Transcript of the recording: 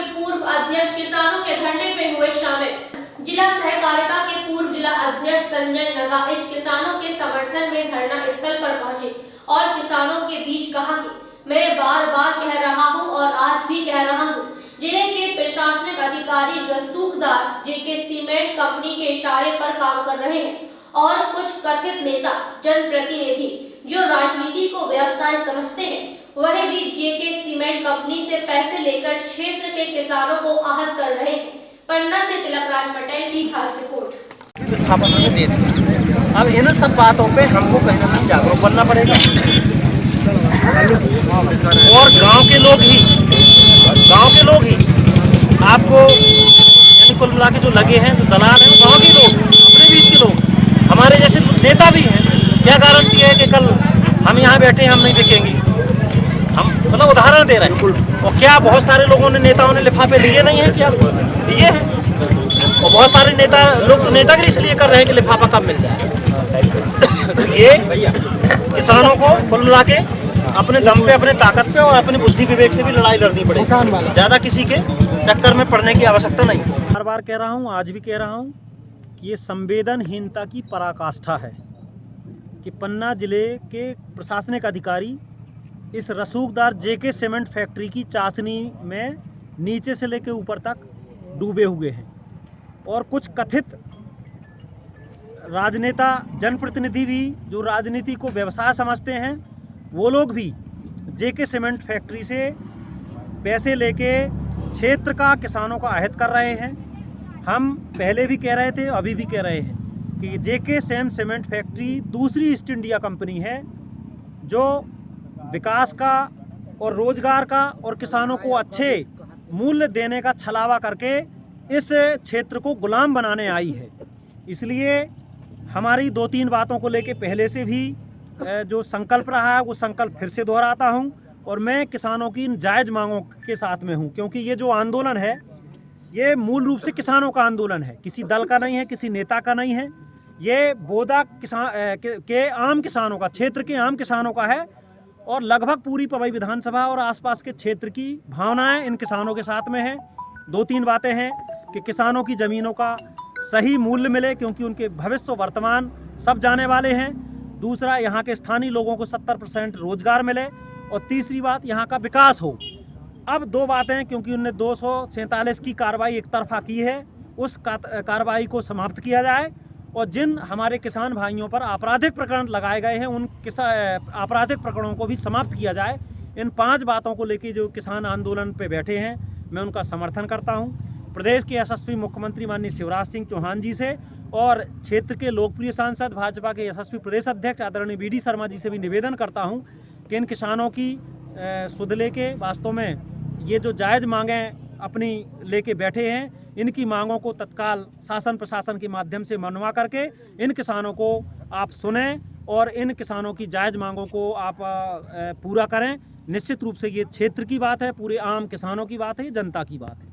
के पूर्व अध्यक्ष किसानों के धरने पे हुए शामिल। जिला सहकारिता के पूर्व जिला अध्यक्ष संजय नगा इस किसानों के समर्थन में धरना स्थल पर पहुंचे और किसानों के बीच कहा कि मैं बार बार कह रहा हूं और आज भी कह रहा हूं, जिले के प्रशासनिक अधिकारी रसूखदार जेके सीमेंट कंपनी के इशारे पर काम कर रहे हैं और कुछ कथित नेता जनप्रतिनिधि जो राजनीति को व्यवसाय समझते हैं वह भी जेके सीमेंट कंपनी से पैसे लेकर क्षेत्र के किसानों को आहत कर रहे हैं। पन्ना से तिलकराज पटेल की खास रिपोर्ट। स्थापना में दे दी। अब इन सब बातों पे हमको कहीं ना कहीं जागरूक बनना पड़ेगा और गांव के लोग ही आपको यानी कुल मिला के जो लगे हैं, जो दलाल हैं, गांव के लोग, अपने बीच के लोग, हमारे जैसे नेता भी हैं। क्या गारंटी है कि कल हम यहाँ बैठे हैं हम नहीं बिकेंगे? हम मतलब उदाहरण दे रहे हैं। और क्या बहुत सारे लोगों ने, नेताओं ने लिफाफे लिए नहीं हैं? क्या लिए हैं? और बहुत सारे लोग तो नेतागिरी इसलिए कर रहे हैं कि लिफाफा कब मिल जाए। ये किसानों को कुल मिला के अपने दम पे, अपने ताकत पे और अपने बुद्धि विवेक से भी लड़ाई लड़नी पड़ेगी। ज़्यादा किसी के चक्कर में पड़ने की आवश्यकता नहीं। बार बार कह रहा हूँ, आज भी कह रहा हूँ कि ये संवेदनहीनता की पराकाष्ठा है कि पन्ना जिले के प्रशासनिक अधिकारी इस रसूखदार जेके सीमेंट फैक्ट्री की चाशनी में नीचे से लेकर ऊपर तक डूबे हुए हैं और कुछ कथित राजनेता, जनप्रतिनिधि भी जो राजनीति को व्यवसाय समझते हैं, वो लोग भी जेके सीमेंट फैक्ट्री से पैसे लेके क्षेत्र का किसानों का आहत कर रहे हैं। हम पहले भी कह रहे थे, अभी भी कह रहे हैं कि जेके सीमेंट फैक्ट्री दूसरी ईस्ट इंडिया कंपनी है जो विकास का और रोजगार का और किसानों को अच्छे मूल्य देने का छलावा करके इस क्षेत्र को गुलाम बनाने आई है। इसलिए हमारी 2-3 बातों को लेके पहले से भी जो संकल्प रहा है वो संकल्प फिर से दोहराता हूं और मैं किसानों की इन जायज़ मांगों के साथ में हूं, क्योंकि ये जो आंदोलन है ये मूल रूप से किसानों का आंदोलन है, किसी दल का नहीं है, किसी नेता का नहीं है। ये बोदा के आम किसानों का, क्षेत्र के आम किसानों का है और लगभग पूरी पवई विधानसभा और आसपास के क्षेत्र की भावनाएं इन किसानों के साथ में हैं। 2-3 बातें हैं कि किसानों की ज़मीनों का सही मूल्य मिले, क्योंकि उनके भविष्य वर्तमान सब जाने वाले हैं। दूसरा, यहाँ के स्थानीय लोगों को 70% रोजगार मिले और तीसरी बात, यहाँ का विकास हो। अब 2 बातें, क्योंकि उनने 247 की कार्रवाई एक तरफा की है, उस कार्रवाई को समाप्त किया जाए और जिन हमारे किसान भाइयों पर आपराधिक प्रकरण लगाए गए हैं उन आपराधिक प्रकरणों को भी समाप्त किया जाए। इन 5 बातों को लेकर जो किसान आंदोलन पे बैठे हैं, मैं उनका समर्थन करता हूं। प्रदेश के यशस्वी मुख्यमंत्री माननीय शिवराज सिंह चौहान जी से और क्षेत्र के लोकप्रिय सांसद, भाजपा के यशस्वी प्रदेश अध्यक्ष आदरणीय BD शर्मा जी से भी निवेदन करता हूं कि इन किसानों की सुध लेके वास्तव में ये जो जायज़ मांगें अपनी लेके बैठे हैं, इनकी मांगों को तत्काल शासन प्रशासन के माध्यम से मनवा करके इन किसानों को आप सुनें और इन किसानों की जायज़ मांगों को आप पूरा करें। निश्चित रूप से ये क्षेत्र की बात है, पूरे आम किसानों की बात है, जनता की बात है।